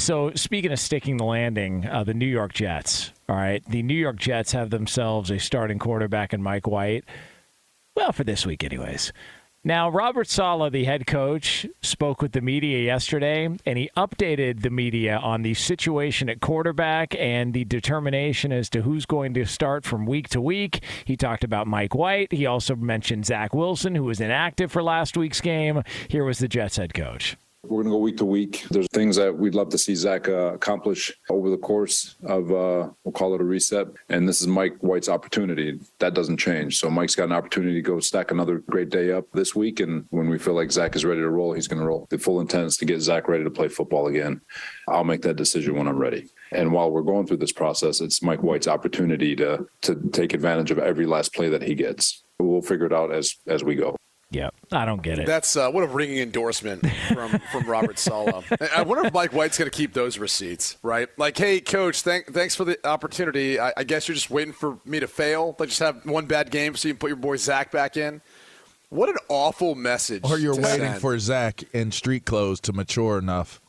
So speaking of sticking the landing, the New York Jets, all right, the New York Jets have themselves a starting quarterback in Mike White. Well, for this week anyways. Now, Robert Saleh, the head coach, spoke with the media yesterday, and he updated the media on the situation at quarterback and the determination as to who's going to start from week to week. He talked about Mike White. He also mentioned Zach Wilson, who was inactive for last week's game. Here was the Jets head coach. We're going to go week to week. There's things that we'd love to see Zach accomplish over the course of, we'll call it a reset. And this is Mike White's opportunity. That doesn't change. So Mike's got an opportunity to go stack another great day up this week. And when we feel like Zach is ready to roll, he's going to roll. The full intent is to get Zach ready to play football again. I'll make that decision when I'm ready. And while we're going through this process, it's Mike White's opportunity to take advantage of every last play that he gets. We'll figure it out as we go. Yeah, I don't get it. That's what a ringing endorsement from Robert Saleh. I wonder if Mike White's going to keep those receipts, right? Like, hey, coach, thanks for the opportunity. I guess you're just waiting for me to fail. Like, just have one bad game so you can put your boy Zach back in. What an awful message. Or you're waiting for Zach in street clothes to mature enough.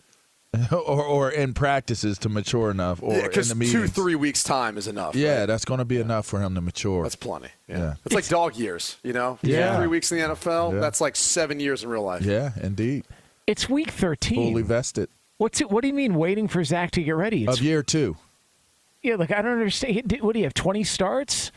or in practices to mature enough, or in the meetings. 2-3 weeks time is enough. Yeah, right? That's going to be enough for him to mature. That's plenty. Yeah. It's like dog years, you know? Yeah. 3 weeks in the NFL, that's like 7 years in real life. Yeah, indeed. It's week 13. Fully vested. What do you mean waiting for Zach to get ready? Of year 2. Yeah, like I don't understand. What do you have, 20 starts?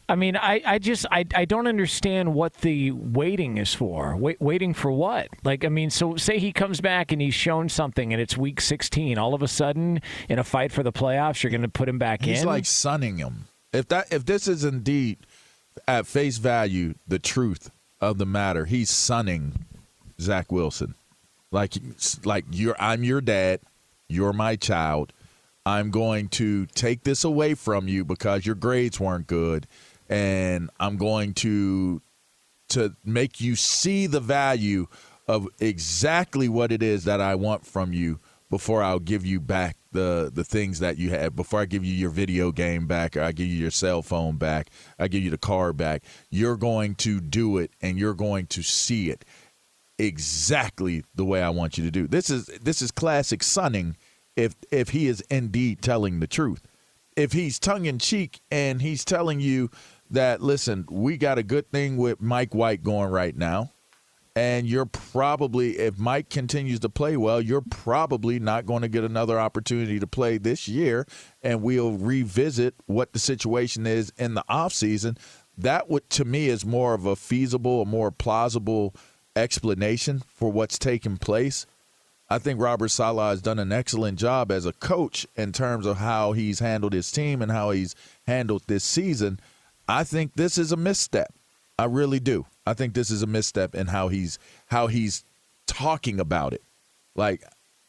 I mean, I don't understand what the waiting is for. Waiting for what? Like, I mean, so say he comes back and he's shown something and it's week 16. All of a sudden, in a fight for the playoffs, you're going to put him back in? He's like sunning him. If this is indeed at face value the truth of the matter, he's sunning Zach Wilson. Like I'm your dad, you're my child. I'm going to take this away from you because your grades weren't good. And I'm going to make you see the value of exactly what it is that I want from you before I'll give you back the things that you had. Before I give you your video game back, or I give you your cell phone back, I give you the car back. You're going to do it, and you're going to see it exactly the way I want you to do. This is classic sunning if he is indeed telling the truth. If he's tongue-in-cheek and he's telling you that, listen, we got a good thing with Mike White going right now, and you're probably, if Mike continues to play well, you're probably not going to get another opportunity to play this year, and we'll revisit what the situation is in the offseason. That would, to me, is more of a feasible, a more plausible explanation for what's taking place. I think Robert Saleh has done an excellent job as a coach in terms of how he's handled his team and how he's handled this season. I think this is a misstep. I really do. I think this is a misstep in how he's talking about it. Like,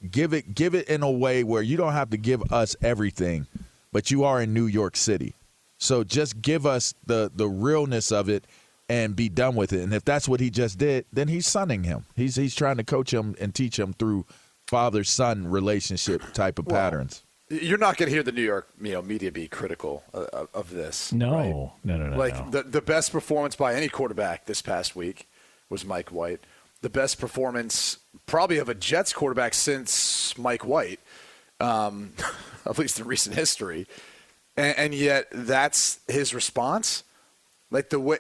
give it in a way where you don't have to give us everything, but you are in New York City. So just give us the realness of it and be done with it. And if that's what he just did, then he's sunning him. He's trying to coach him and teach him through father-son relationship type of patterns. You're not going to hear the New York media be critical of this. No, right? No. Like, the best performance by any quarterback this past week was Mike White. The best performance probably of a Jets quarterback since Mike White, at least in recent history. And yet that's his response. Like, the way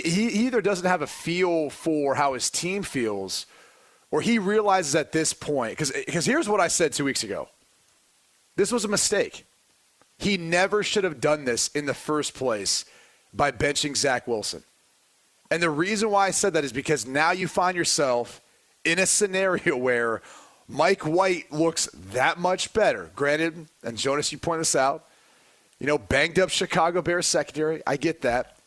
he either doesn't have a feel for how his team feels, or he realizes at this point, because here's what I said 2 weeks ago. This was a mistake. He never should have done this in the first place by benching Zach Wilson. And the reason why I said that is because now you find yourself in a scenario where Mike White looks that much better. Granted, and Jonas, you point this out, banged up Chicago Bears secondary. I get that.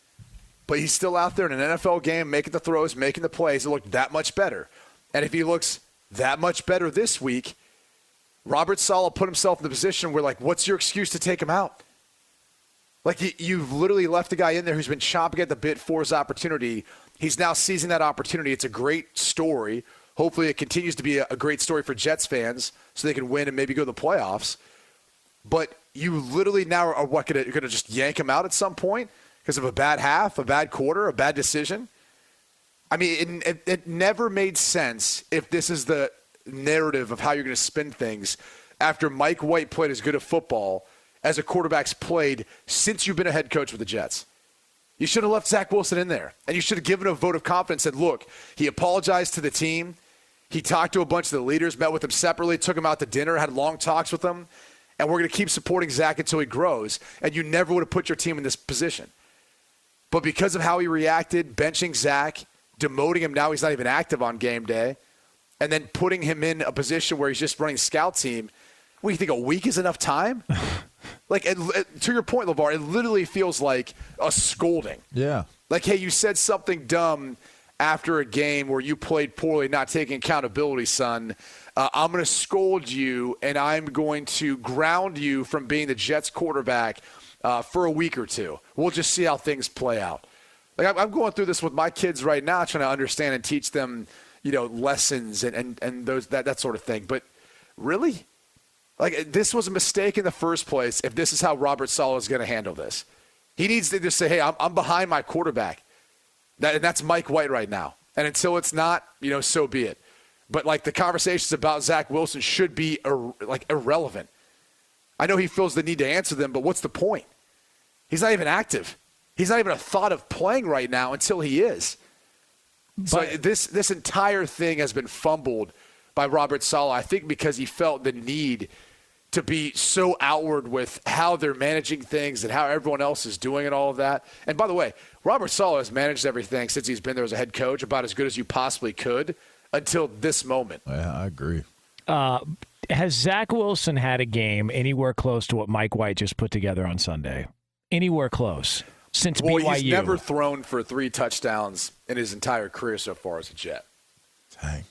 But he's still out there in an NFL game making the throws, making the plays. It looked that much better. And if he looks that much better this week, Robert Saleh put himself in the position where, like, what's your excuse to take him out? Like, you've literally left a guy in there who's been chomping at the bit for his opportunity. He's now seizing that opportunity. It's a great story. Hopefully it continues to be a great story for Jets fans so they can win and maybe go to the playoffs. But you literally now are going to just yank him out at some point because of a bad half, a bad quarter, a bad decision? I mean, it never made sense if this is the narrative of how you're going to spin things, after Mike White played as good a football as a quarterback's played since you've been a head coach with the Jets. You should have left Zach Wilson in there, and you should have given a vote of confidence and said, look, he apologized to the team. He talked to a bunch of the leaders, met with them separately, took them out to dinner, had long talks with them, and we're going to keep supporting Zach until he grows, and you never would have put your team in this position. But because of how he reacted, benching Zach, demoting him, now he's not even active on game day, and then putting him in a position where he's just running scout team, what, you think a week is enough time? Like, to your point, LaVar, it literally feels like a scolding. Yeah. Like, hey, you said something dumb after a game where you played poorly, not taking accountability, son. I'm going to scold you, and I'm going to ground you from being the Jets quarterback for a week or two. We'll just see how things play out. Like, I'm going through this with my kids right now, trying to understand and teach them, lessons and those that sort of thing. But really? Like, this was a mistake in the first place if this is how Robert Saleh is going to handle this. He needs to just say, hey, I'm behind my quarterback. And that's Mike White right now. And until it's not, so be it. But, like, the conversations about Zach Wilson should be, irrelevant. I know he feels the need to answer them, but what's the point? He's not even active. He's not even a thought of playing right now until he is. So this entire thing has been fumbled by Robert Saleh, I think, because he felt the need to be so outward with how they're managing things and how everyone else is doing and all of that. And by the way, Robert Saleh has managed everything since he's been there as a head coach about as good as you possibly could until this moment. Yeah, I agree. Has Zach Wilson had a game anywhere close to what Mike White just put together on Sunday? Anywhere close? Since BYU? He's never thrown for 3 touchdowns in his entire career so far as a Jet. Dang.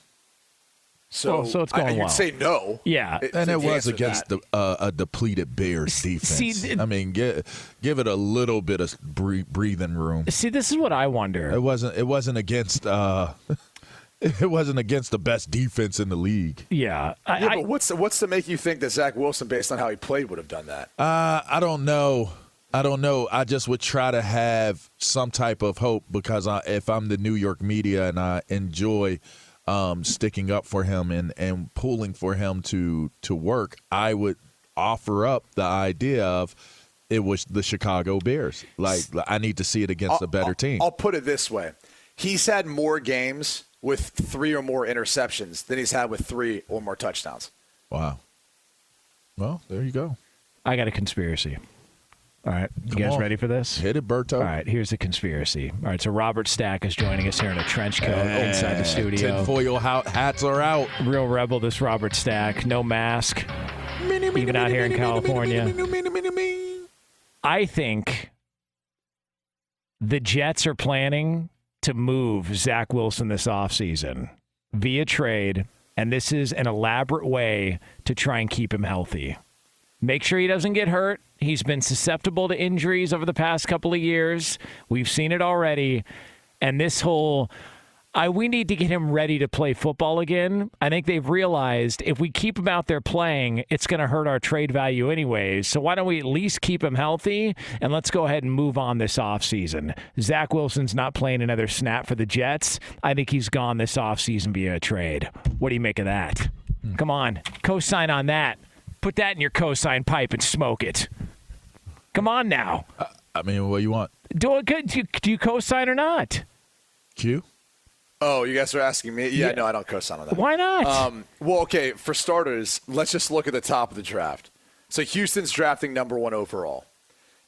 So it's going well. You'd say no. Yeah. And it was against a depleted Bears defense. See, I mean, give it a little bit of breathing room. See, this is what I wonder. It wasn't against it wasn't against the best defense in the league. Yeah. But what's to make you think that Zach Wilson, based on how he played, would have done that? I don't know. I just would try to have some type of hope because if I'm the New York media and I enjoy sticking up for him and pulling for him to work, I would offer up the idea of it was the Chicago Bears. Like, I need to see it against a better team. I'll put it this way. He's had more games with 3 or more interceptions than he's had with 3 or more touchdowns. Wow. Well, there you go. I got a conspiracy. All right. You guys ready for this? Hit it, Berto. All right. Here's the conspiracy. All right. So Robert Stack is joining us here in a trench coat inside the studio. Tinfoil hats are out. Real rebel, this Robert Stack. No mask. Even out here in California. I think the Jets are planning to move Zach Wilson this offseason via trade, and this is an elaborate way to try and keep him healthy. Make sure he doesn't get hurt. He's been susceptible to injuries over the past couple of years. We've seen it already. And this whole, we need to get him ready to play football again. I think they've realized if we keep him out there playing, it's going to hurt our trade value anyways. So why don't we at least keep him healthy, and let's go ahead and move on this offseason. Zach Wilson's not playing another snap for the Jets. I think he's gone this offseason via a trade. What do you make of that? Come on, co-sign on that. Put that in your co-sign pipe and smoke it. Come on now. I mean, what do you want? Do you co-sign or not? Q? Oh, you guys are asking me? Yeah, no, I don't co-sign on that. Why not? Well, okay, for starters, let's just look at the top of the draft. So Houston's drafting number 1 overall.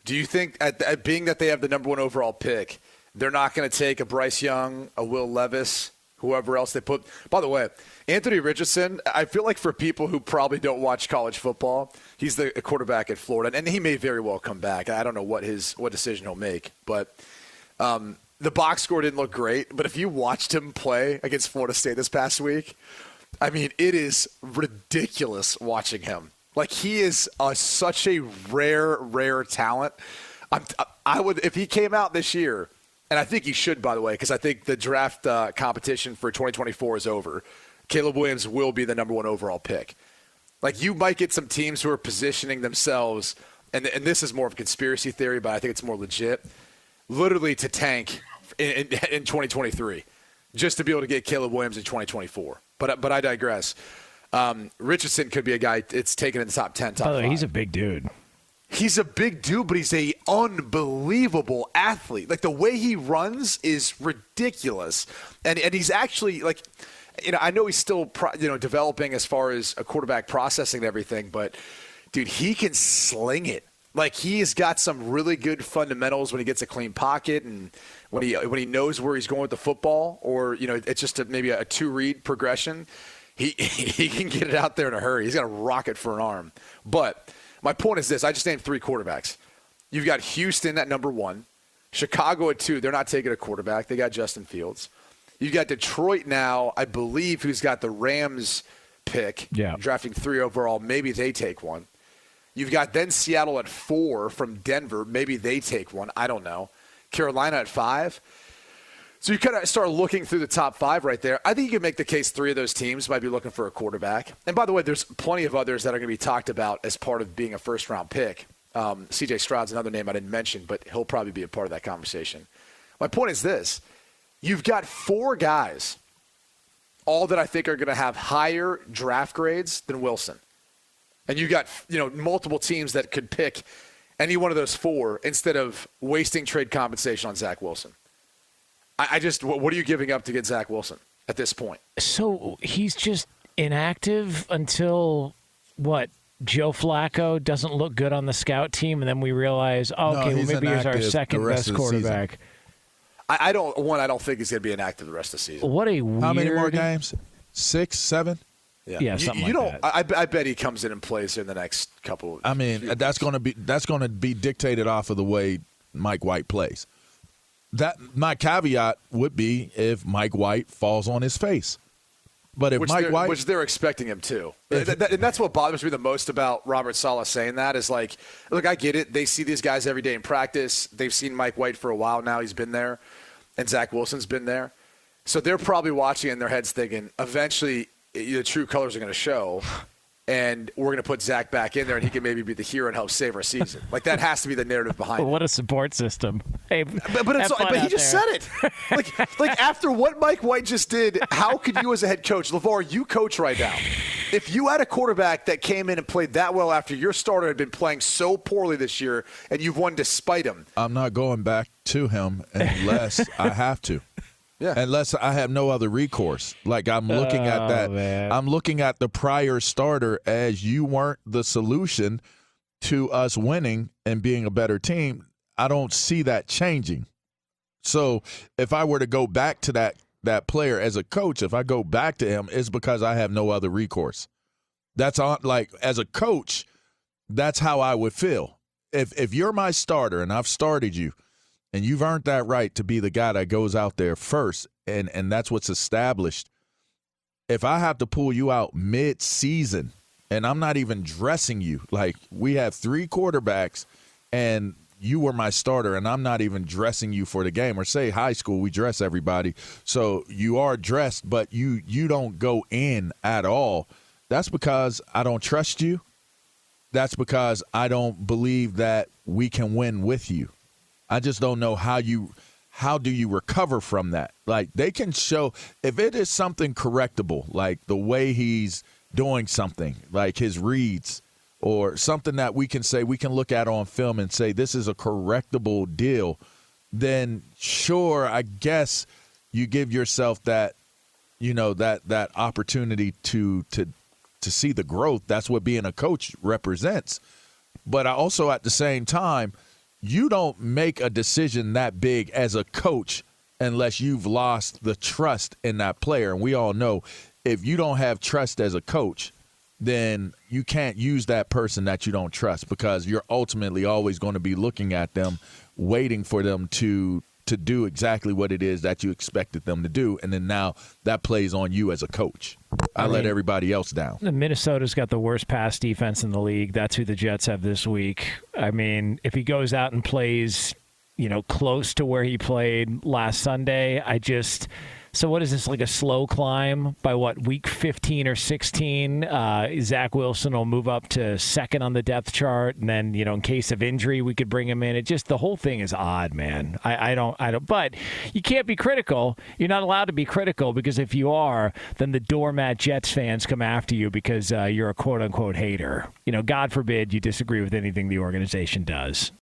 Do you think, at being that they have the number 1 overall pick, they're not going to take a Bryce Young, a Will Levis, whoever else they put? By the way, Anthony Richardson, I feel like for people who probably don't watch college football, he's the quarterback at Florida, and he may very well come back. I don't know what decision he'll make, but the box score didn't look great. But if you watched him play against Florida State this past week, I mean, it is ridiculous watching him. Like, he is such a rare talent. I would, if he came out this year, and I think he should, by the way, because I think the draft competition for 2024 is over. Caleb Williams will be the number 1 overall pick. Like, you might get some teams who are positioning themselves, and this is more of a conspiracy theory, but I think it's more legit, literally to tank in 2023 just to be able to get Caleb Williams in 2024. But I digress. Richardson could be a guy it's taken in the top 10, top By the way, 5. he's a big dude. He's a big dude, but he's a unbelievable athlete. Like, the way he runs is ridiculous. And he's actually, like, I know he's still, developing as far as a quarterback processing and everything, but, dude, he can sling it. Like, he has got some really good fundamentals when he gets a clean pocket and when he knows where he's going with the football, or, it's just maybe a two-read progression. He can get it out there in a hurry. He's got a rocket for an arm. But my point is this. I just named 3 quarterbacks. You've got Houston at number 1. Chicago at 2. They're not taking a quarterback. They got Justin Fields. You've got Detroit now, I believe, who's got the Rams pick, drafting 3 overall. Maybe they take one. You've got then Seattle at 4 from Denver. Maybe they take one. I don't know. Carolina at 5. So you kind of start looking through the top 5 right there. I think you can make the case 3 of those teams might be looking for a quarterback. And by the way, there's plenty of others that are going to be talked about as part of being a first-round pick. C.J. Stroud's another name I didn't mention, but he'll probably be a part of that conversation. My point is this. You've got 4 guys, all that I think are going to have higher draft grades than Wilson. And you got, multiple teams that could pick any one of those 4 instead of wasting trade compensation on Zach Wilson. What are you giving up to get Zach Wilson at this point? So he's just inactive until what? Joe Flacco doesn't look good on the scout team, and then we realize, maybe he's our second best quarterback. I don't think he's going to be inactive the rest of the season. What a weird... How many more games? 6, 7? Yeah, something like that. I bet he comes in and plays in the next couple. I mean, that's going to be dictated off of the way Mike White plays. That my caveat would be if Mike White falls on his face. But if which they're expecting him to, and that's what bothers me the most about Robert Saleh saying that is like, look, I get it. They see these guys every day in practice. They've seen Mike White for a while now. He's been there, and Zach Wilson's been there. So they're probably watching in their heads thinking, eventually the true colors are going to show, and we're going to put Zach back in there, and he can maybe be the hero and help save our season. Like, that has to be the narrative behind it. What a support system. Hey, but he just said it. Like after what Mike White just did, how could you as a head coach, LaVar, you coach right now. If you had a quarterback that came in and played that well after your starter had been playing so poorly this year and you've won despite him. I'm not going back to him unless I have to. Yeah. Unless I have no other recourse. Like, I'm looking at that. Man. I'm looking at the prior starter as you weren't the solution to us winning and being a better team. I don't see that changing. So if I were to go back to that player as a coach, if I go back to him, it's because I have no other recourse. That's on, like, as a coach, that's how I would feel. If you're my starter and I've started you, and you've earned that right to be the guy that goes out there first, and that's what's established. If I have to pull you out mid-season, and I'm not even dressing you, like we have 3 quarterbacks, and you were my starter, and I'm not even dressing you for the game. Or say high school, we dress everybody. So you are dressed, but you don't go in at all. That's because I don't trust you. That's because I don't believe that we can win with you. I just don't know how do you recover from that? Like, they can show if it is something correctable, like the way he's doing something, like his reads, or something that we can look at on film and say this is a correctable deal, then sure, I guess you give yourself that, that opportunity to see the growth. That's what being a coach represents. But I also, at the same time, you don't make a decision that big as a coach unless you've lost the trust in that player. And we all know if you don't have trust as a coach, then you can't use that person that you don't trust, because you're ultimately always going to be looking at them, waiting for them to do exactly what it is that you expected them to do. And then now that plays on you as a coach. I let everybody else down. Minnesota's got the worst pass defense in the league. That's who the Jets have this week. I mean, if he goes out and plays, close to where he played last Sunday, So what is this, like a slow climb? By what, week 15 or 16, Zach Wilson will move up to second on the depth chart, and then, in case of injury, we could bring him in. It just, the whole thing is odd, man. I don't. But you can't be critical. You're not allowed to be critical, because if you are, then the doormat Jets fans come after you because you're a quote unquote hater. God forbid you disagree with anything the organization does.